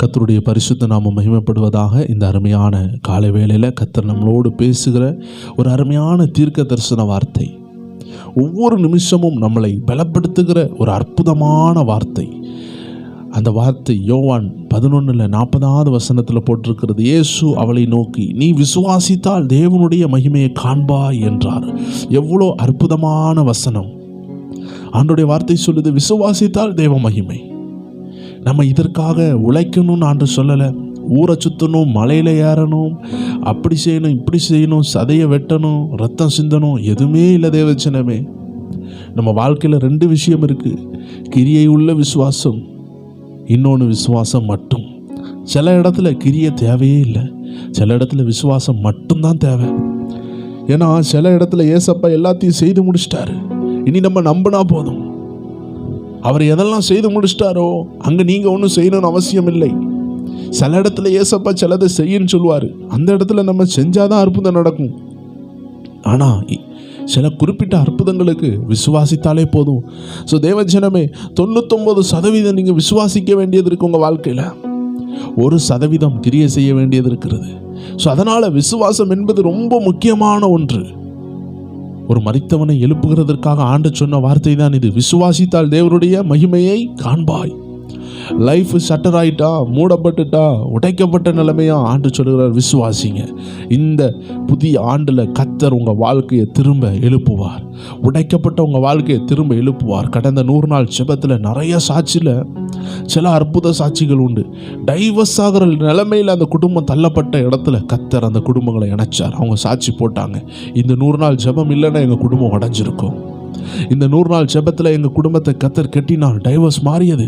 கர்த்தருடைய பரிசுத்த நாமம் மகிமைப்படுவதாக. இந்த அருமையான காலை வேளையில் கர்த்தர் நம்மளோடு பேசுகிற ஒரு அருமையான தீர்க்க தரிசன வார்த்தை, ஒவ்வொரு நிமிஷமும் நம்மளை பலப்படுத்துகிற ஒரு அற்புதமான வார்த்தை. அந்த வார்த்தை யோவான் 11:40 போட்டிருக்கிறது. இயேசு அவளை நோக்கி, நீ விசுவாசித்தால் தேவனுடைய மகிமையை காண்பாய் என்றார். எவ்வளோ அற்புதமான வசனம்! ஆண்டவருடைய வார்த்தை சொல்லுது, விசுவாசித்தால் தேவ மகிமை. நம்ம இதற்காக உழைக்கணும்னு ஆண்டு சொல்லலை. ஊரை சுற்றணும், மலையில் ஏறணும், அப்படி செய்யணும், இப்படி செய்யணும், சதையை வெட்டணும், ரத்தம் சிந்தணும், எதுவுமே இல்லை தேவச்சனமே. நம்ம வாழ்க்கையில் 2 விஷயம் இருக்குது. கிரியை உள்ள விசுவாசம், இன்னொன்று விசுவாசம் மட்டும். சில இடத்துல கிரியை தேவையே இல்லை, சில இடத்துல விசுவாசம் மட்டும்தான் தேவை. ஏன்னா சில இடத்துல ஏசப்பா எல்லாத்தையும் செய்து முடிச்சிட்டாரு. இனி நம்ம நம்பினா போதும். அவர் எதெல்லாம் செய்து முடிச்சிட்டாரோ அங்கே நீங்கள் ஒன்றும் செய்யணும்னு அவசியம் இல்லை. சில இடத்துல ஏசப்பா சிலதை செய்யன்னு சொல்லுவார், அந்த இடத்துல நம்ம செஞ்சாதான் அற்புதம் நடக்கும். ஆனால் சில குறிப்பிட்ட அற்புதங்களுக்கு விசுவாசித்தாலே போதும். ஸோ தேவஜனமே, 99% நீங்கள் விசுவாசிக்க வேண்டியது இருக்குது உங்கள் வாழ்க்கையில். 1% கிரியை செய்ய வேண்டியது இருக்கிறது. ஸோ அதனால் விசுவாசம் என்பது ரொம்ப முக்கியமான ஒன்று. ஒரு மரித்தவனை எழுப்புகிறதற்காக ஆண்டு சொன்ன வார்த்தை தான் இது, விசுவாசித்தால் தேவனுடைய மகிமையை காண்பாய். லைஃப் ஷட்டர் ஆயிட்டா, மூடப்பட்டுட்டா, உடைக்கப்பட்ட நிலைமையா ஆண்டு சொல்கிறார், விசுவாசிங்க. இந்த புதிய ஆண்டில் கர்த்தர் உங்கள் வாழ்க்கையை திரும்ப எழுப்புவார். உடைக்கப்பட்ட உங்கள் வாழ்க்கையை திரும்ப எழுப்புவார். கடந்த 100 நாள் ஜெபத்தில் நிறைய சாட்சியில் சில அற்புத சாட்சிகள் உண்டு. டைவர்ஸ் ஆகிற நிலைமையில் அந்த குடும்பம் தள்ளப்பட்ட இடத்துல கர்த்தர் அந்த குடும்பங்களை இணைச்சார். அவங்க சாட்சி போட்டாங்க, இந்த 100 நாள் ஜெபம் இல்லைன்னா எங்கள் குடும்பம் உடைஞ்சிருக்கும். இந்த 100 நாள் ஜெபத்தில் எங்கள் குடும்பத்தை கர்த்தர் கட்டினார். டைவர்ஸ் மாறியது.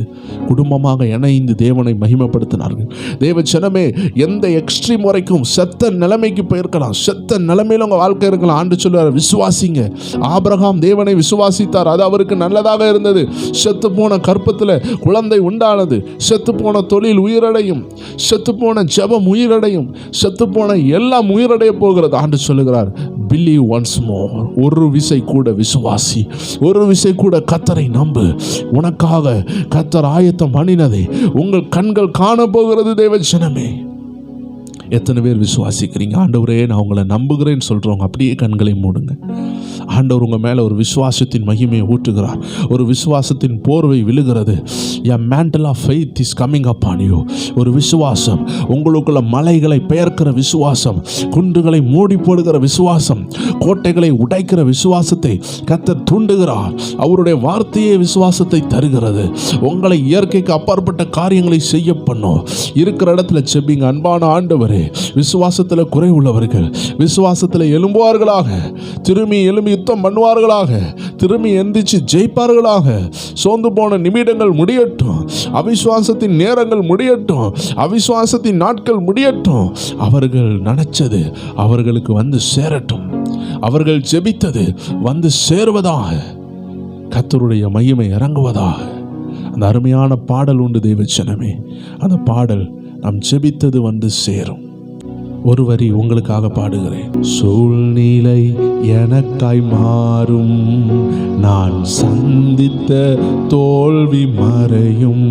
குடும்பமாக இணைந்து தேவனை மகிமைப்படுத்தினார்கள். தேவ ஜனமே, எந்த எக்ஸ்ட்ரீம் வரைக்கும் செத்த நிலைமைக்கு போயிருக்கலாம், செத்த நிலைமையில் உங்கள் வாழ்க்கை இருக்கலாம். ஆண்டு சொல்லுவார், விசுவாசிங்க. ஆபிரகாம் தேவனை விசுவாசித்தார், அது அவருக்கு நல்லதாக இருந்தது. செத்து போன கற்பத்தில் குழந்தை உண்டானது. செத்து போன தொழில் உயிரடையும், செத்து போன ஜெபம் உயிரடையும், செத்து போன எல்லாம் உயிரடைய போகிறது. ஆண்டு சொல்லுகிறார், பிலீவ் ஒன்ஸ் மோர். ஒரு விசை கூட விசுவாசி, ஒரு விசை கூட கர்த்தரை நம்பு. உனக்காக கர்த்தர் ஆயத்தம் பண்ணினதை உங்கள் கண்கள் காண போகிறது. தேவ ஜனமே, எத்தனை பேர் விசுவாசிக்கிறீங்க? ஆண்டவரே நான் உங்களை நம்புகிறேன்னு சொல்கிறவங்க அப்படியே கண்களை மூடுங்க. ஆண்டவர் உங்கள் மேலே ஒரு விசுவாசத்தின் மகிமையை ஊற்றுகிறார். ஒரு விசுவாசத்தின் போர்வை விழுகிறது. A mantle of faith is coming upon you. ஒரு விசுவாசம், உங்களுக்குள்ள மலைகளை பெயர்க்கிற விசுவாசம், குன்றுகளை மூடி போடுகிற விசுவாசம், கோட்டைகளை உடைக்கிற விசுவாசத்தை கர்த்தர் தூண்டுகிறார். அவருடைய வார்த்தையே விசுவாசத்தை தருகிறது. உங்களை இயற்கைக்கு அப்பாற்பட்ட காரியங்களை செய்ய பண்ணும். இருக்கிற இடத்துல செபிங்க. அன்பான ஆண்டவரே, விசுவாசத்தில் குறை உள்ளவர்கள் விசுவாசத்தில் எழும்புவார்களாக, திரும்பி எழும்பி யுத்தம் பண்ணுவார்களாக, திரும்பி எந்திரிச்சு ஜெயிப்பார்களாக. சோர்ந்து போன நிமிடங்கள் முடியட்டும், அவிசுவாசத்தின் நேரங்கள் முடியட்டும், அவிசுவாசத்தின் நாட்கள் முடியட்டும். அவர்கள் நினைச்சது அவர்களுக்கு வந்து சேரட்டும். அவர்கள் ஜெபித்தது வந்து சேருவதாக, கர்த்தருடைய மகிமை இறங்குவதாக. அந்த அருமையான பாடல் உண்டு தேவச்சனமே. அந்த பாடல், நாம் ஜெபித்தது வந்து சேரும். ஒரு வரி உங்களுக்காக பாடுகிறேன். சூழ்நிலை எனக்காய் மாறும், நான் சந்தித்த தோல்வி மறையும்,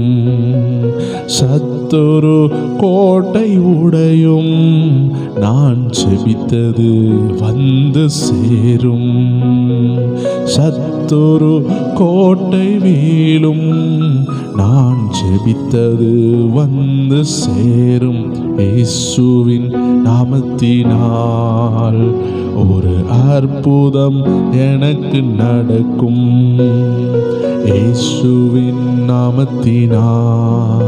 சத்துரு கோட்டை உடையும், நான் ஜெபித்தது வந்து சேரும். சத்துரு கோட்டை வீழும், நான் ஜெபித்தது வந்து சேரும். இயேசுவின் நாமத்தினால் ஒரு அற்புதம் எனக்கு நடக்கும். இயேசுவின் நாமத்தினால்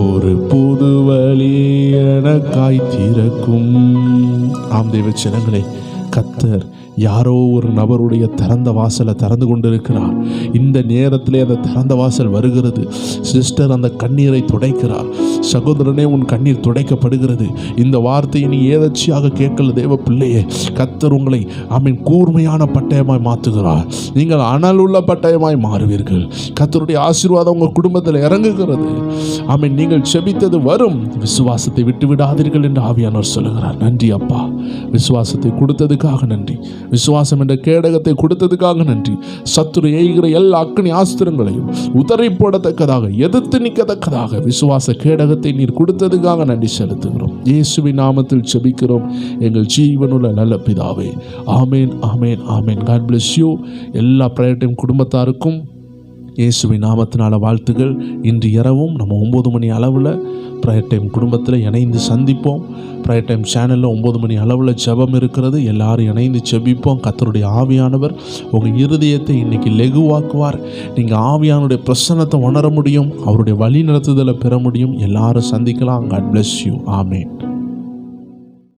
ஒரு புது வழி எனக்காய் திறக்கும். ஆம் தேவ ஜனங்களே, கர்த்தர் யாரோ ஒரு நபருடைய திறந்த வாசலை திறந்து கொண்டிருக்கிறார். இந்த நேரத்திலே அந்த திறந்த வாசல் வருகிறது. சிஸ்டர் அந்த கண்ணீரை துடைக்கிறார். சகோதரனே, உன் கண்ணீர் துடைக்கப்படுகிறது. இந்த வார்த்தையை நீ ஏதச்சியாக கேட்கல தேவ பிள்ளையே. கர்த்தர் உங்களை கூர்மையான பட்டயமாய் மாற்றுகிறார். நீங்கள் அனல் உள்ள பட்டயமாய் மாறுவீர்கள். கர்த்தருடைய ஆசீர்வாதம் உங்கள் குடும்பத்தில் இறங்குகிறது. நீங்கள் செபித்தது வரும். விசுவாசத்தை விட்டு விடாதீர்கள் என்று ஆவியானவர் சொல்லுகிறார். நன்றி அப்பா, விசுவாசத்தை கொடுத்ததுக்காக நன்றி. விசுவாசம் என்ற கேடகத்தை கொடுத்ததுக்காக நன்றி. சத்துரு எய்கிற எல்லா அக்னி ஆஸ்திரங்களையும் உதறி போடத்தக்கதாக, எதிர்த்து நிற்கத்தக்கதாக விசுவாச கேடகத்தை உலகத்தை நீர் கொடுத்ததுக்காக நன்றி செலுத்துகிறோம். இயேசுவின் நாமத்தில் ஜெபிக்கிறோம் எங்கள் ஜீவனுள்ள நல்ல பிதாவே. ஆமேன், ஆமேன், ஆமேன். God bless you. எல்லா பிரேயர் டைம் குடும்பத்தாருக்கும் இயேசுவின் நாமத்தினால வாழ்த்துகள். இன்று இரவும் நம்ம 9 மணி அளவில் ப்ரேயர் டைம் குடும்பத்தில் இணைந்து சந்திப்போம். ப்ரேயர் டைம் சேனலில் 9 மணி அளவில் ஜெபம் இருக்கிறது. எல்லாரும் இணைந்து ஜெபிப்போம். கர்த்தருடைய ஆவியானவர் உங்கள் இருதயத்தை இன்றைக்கி லெகுவாக்குவார். நீங்கள் ஆவியானுடைய பிரசன்னத்தை உணர முடியும். அவருடைய வழி நடத்துதலை பெற முடியும். எல்லாரும் சந்திக்கலாம். God bless you. ஆமேன்.